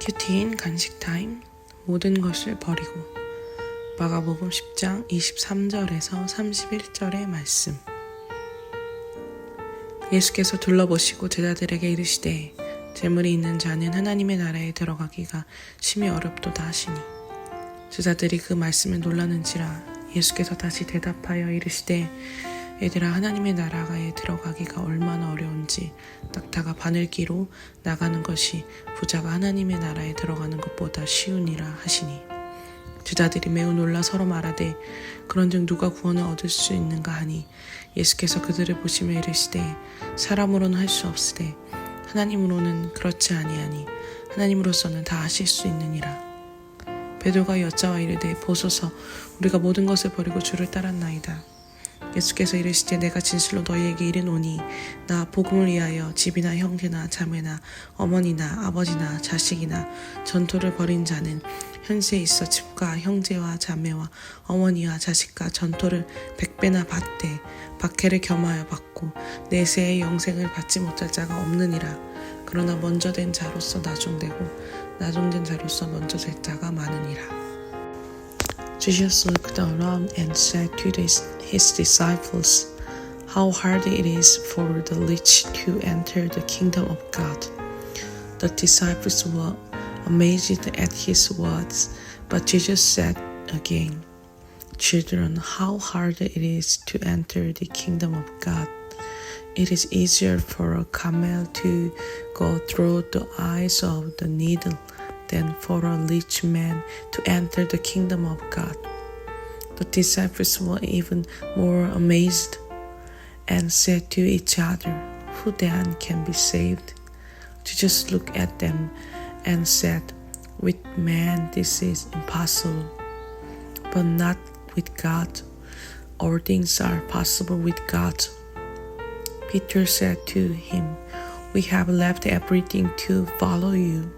큐티인 간식 타임. 모든 것을 버리고. 마가복음 10장 23절에서 31절의 말씀. 예수께서 둘러보시고 제자들에게 이르시되 재물이 있는 자는 하나님의 나라에 들어가기가 심히 어렵도다 하시니, 제자들이 그 말씀에 놀라는지라. 예수께서 다시 대답하여 이르시되 얘들아, 하나님의 나라에 들어가기가 얼마나 어려운지 낙타가 바늘기로 나가는 것이 부자가 하나님의 나라에 들어가는 것보다 쉬우니라 하시니, 제자들이 매우 놀라 서로 말하되 그런즉 누가 구원을 얻을 수 있는가 하니, 예수께서 그들을 보시며 이르시되 사람으로는 할 수 없으되 하나님으로는 그렇지 아니하니 하나님으로서는 다 하실 수 있느니라. 베드로가 여짜와 이르되 보소서, 우리가 모든 것을 버리고 주를 따랐나이다. 예수께서 이르시되 내가 진실로 너희에게 이르노니 나 복음을 위하여 집이나 형제나 자매나 어머니나 아버지나 자식이나 전토를 벌인 자는 현세에 있어 집과 형제와 자매와 어머니와 자식과 전토를 100배나 받되 박해를 겸하여 받고 내세의 영생을 받지 못할 자가 없느니라. 그러나 먼저 된 자로서 나중되고 나중된 자로서 먼저 될 자가 많으니라. Jesus looked around and said to his disciples, "How hard it is for the rich to enter the kingdom of God." The disciples were amazed at his words, but Jesus said again, "Children, how hard it is to enter the kingdom of God. It is easier for a camel to go through the eyes of the needle than for a rich man to enter the kingdom of God." The disciples were even more amazed and said to each other, "Who then can be saved?" Jesus looked at them and said, "With man this is impossible, but not with God. All things are possible with God." Peter said to him, "We have left everything to follow you."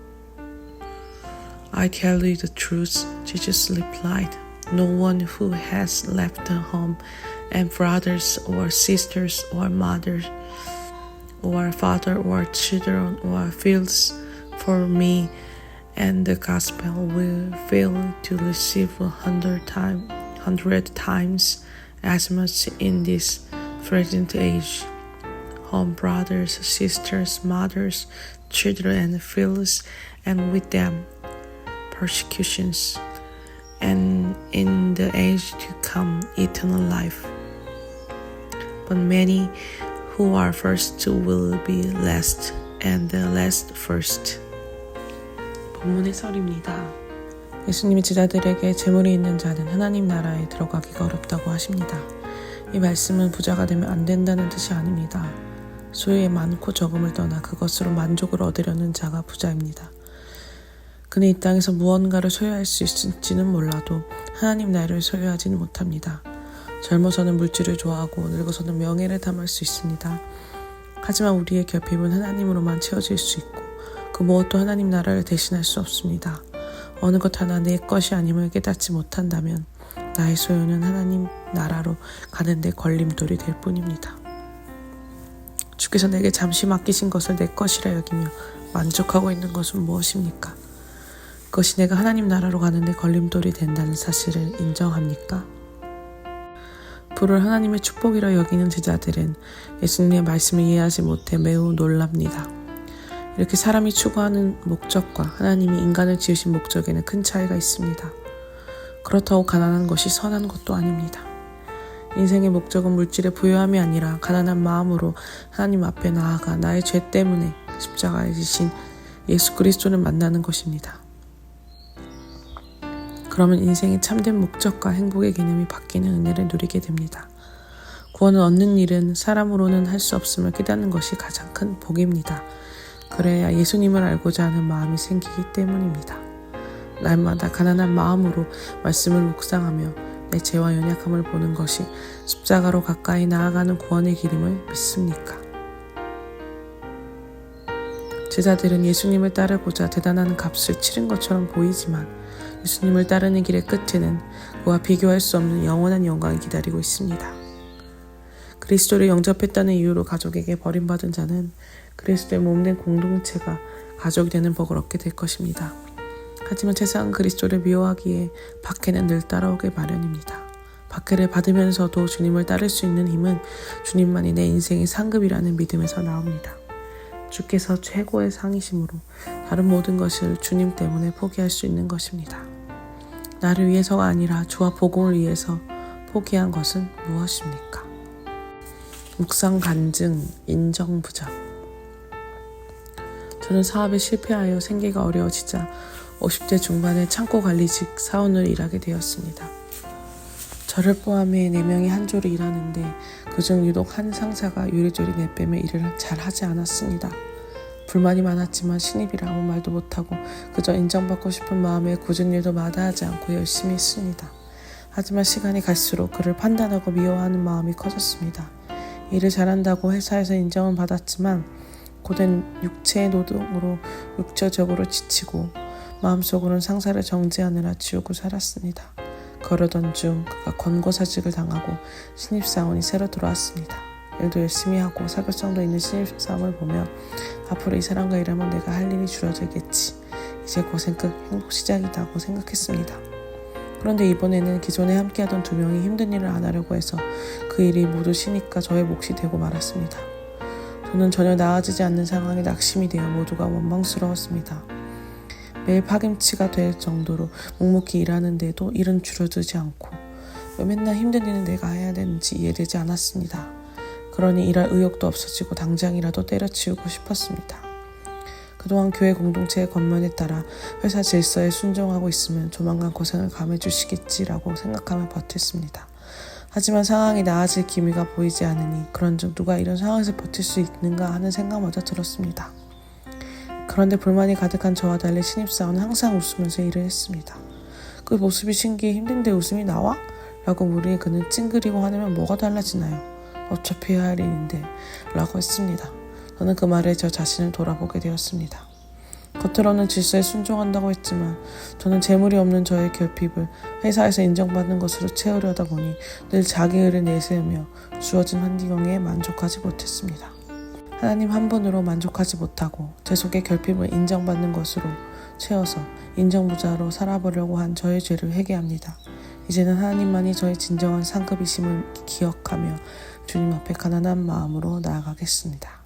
"I tell you the truth," Jesus replied. "No one who has left a home and brothers or sisters or mother or father or children or fields for me and the gospel will fail to receive 100 times as much in this present age. Home, brothers, sisters, mothers, children, and fields, and with them persecutions, and in the age to come eternal life. But many who are first will be last, and the last first." 본문 해설입니다. 예수님이 제자들에게 재물이 있는 자는 하나님 나라에 들어가기가 어렵다고 하십니다. 이 말씀은 부자가 되면 안 된다는 뜻이 아닙니다. 소유의 많고 적음을 떠나 그것으로 만족을 얻으려는 자가 부자입니다. 그는 이 땅에서 무언가를 소유할 수 있을지는 몰라도 하나님 나라를 소유하지는 못합니다. 젊어서는 물질을 좋아하고 늙어서는 명예를 탐할 수 있습니다. 하지만 우리의 결핍은 하나님으로만 채워질 수 있고 그 무엇도 하나님 나라를 대신할 수 없습니다. 어느 것 하나 내 것이 아님을 깨닫지 못한다면 나의 소유는 하나님 나라로 가는 데 걸림돌이 될 뿐입니다. 주께서 내게 잠시 맡기신 것을 내 것이라 여기며 만족하고 있는 것은 무엇입니까? 그것이 내가 하나님 나라로 가는 데 걸림돌이 된다는 사실을 인정합니까? 불을 하나님의 축복이라 여기는 제자들은 예수님의 말씀을 이해하지 못해 매우 놀랍니다. 이렇게 사람이 추구하는 목적과 하나님이 인간을 지으신 목적에는 큰 차이가 있습니다. 그렇다고 가난한 것이 선한 것도 아닙니다. 인생의 목적은 물질의 부유함이 아니라 가난한 마음으로 하나님 앞에 나아가 나의 죄 때문에 십자가에 지신 예수 그리스도를 만나는 것입니다. 그러면 인생의 참된 목적과 행복의 개념이 바뀌는 은혜를 누리게 됩니다. 구원을 얻는 일은 사람으로는 할 수 없음을 깨닫는 것이 가장 큰 복입니다. 그래야 예수님을 알고자 하는 마음이 생기기 때문입니다. 날마다 가난한 마음으로 말씀을 묵상하며 내 죄와 연약함을 보는 것이 십자가로 가까이 나아가는 구원의 길임을 믿습니까? 제자들은 예수님을 따르고자 대단한 값을 치른 것처럼 보이지만 예수님을 따르는 길의 끝에는 그와 비교할 수 없는 영원한 영광이 기다리고 있습니다. 그리스도를 영접했다는 이유로 가족에게 버림받은 자는 그리스도의 몸된 공동체가 가족이 되는 복을 얻게 될 것입니다. 하지만 세상은 그리스도를 미워하기에 박해는 늘 따라오게 마련입니다. 박해를 받으면서도 주님을 따를 수 있는 힘은 주님만이 내 인생의 상급이라는 믿음에서 나옵니다. 주께서 최고의 상이심으로 다른 모든 것을 주님 때문에 포기할 수 있는 것입니다. 나를 위해서가 아니라 주와 복음을 위해서 포기한 것은 무엇입니까? 묵상 간증, 인정 부자. 저는 사업에 실패하여 생계가 어려워지자 50대 중반에 창고 관리직 사원을 일하게 되었습니다. 저를 포함해 4명이 한 조로 일하는데 그중 유독 한 상사가 요리조리 내빼며 일을 잘 하지 않았습니다. 불만이 많았지만 신입이라 아무 말도 못하고 그저 인정받고 싶은 마음에 굳은 일도 마다하지 않고 열심히 했습니다. 하지만 시간이 갈수록 그를 판단하고 미워하는 마음이 커졌습니다. 일을 잘한다고 회사에서 인정은 받았지만 고된 육체의 노동으로 육체적으로 지치고 마음속으로는 상사를 정죄하느라 지우고 살았습니다. 그러던 중 그가 권고사직을 당하고 신입사원이 새로 들어왔습니다. 일도 열심히 하고 사교성도 있는 신입사원을 보며 앞으로 이 사람과 일하면 내가 할 일이 줄어들겠지. 이제 고생 끝 행복 시작이다고 생각했습니다. 그런데 이번에는 기존에 함께하던 2명이 힘든 일을 안 하려고 해서 그 일이 모두 쉬니까 저의 몫이 되고 말았습니다. 저는 전혀 나아지지 않는 상황에 낙심이 되어 모두가 원망스러웠습니다. 매일 파김치가 될 정도로 묵묵히 일하는데도 일은 줄어들지 않고 왜 맨날 힘든 일은 내가 해야 되는지 이해되지 않았습니다. 그러니 일할 의욕도 없어지고 당장이라도 때려치우고 싶었습니다. 그동안 교회 공동체의 권면에 따라 회사 질서에 순종하고 있으면 조만간 고생을 감해주시겠지라고 생각하며 버텼습니다. 하지만 상황이 나아질 기미가 보이지 않으니 그런즉 누가 이런 상황에서 버틸 수 있는가 하는 생각마저 들었습니다. 그런데 불만이 가득한 저와 달리 신입사원은 항상 웃으면서 일을 했습니다. 그 모습이 신기해 힘든데 웃음이 나와? 라고 물으니 그는 찡그리고 화내면 뭐가 달라지나요? 어차피 해야 할 일인데 라고 했습니다. 저는 그 말에 저 자신을 돌아보게 되었습니다. 겉으로는 질서에 순종한다고 했지만 저는 재물이 없는 저의 결핍을 회사에서 인정받는 것으로 채우려다 보니 늘 자기 의를 내세우며 주어진 환경에 만족하지 못했습니다. 하나님 한 분으로 만족하지 못하고 제 속의 결핍을 인정받는 것으로 채워서 인정부자로 살아보려고 한 저의 죄를 회개합니다. 이제는 하나님만이 저의 진정한 상급이심을 기억하며 주님 앞에 가난한 마음으로 나아가겠습니다.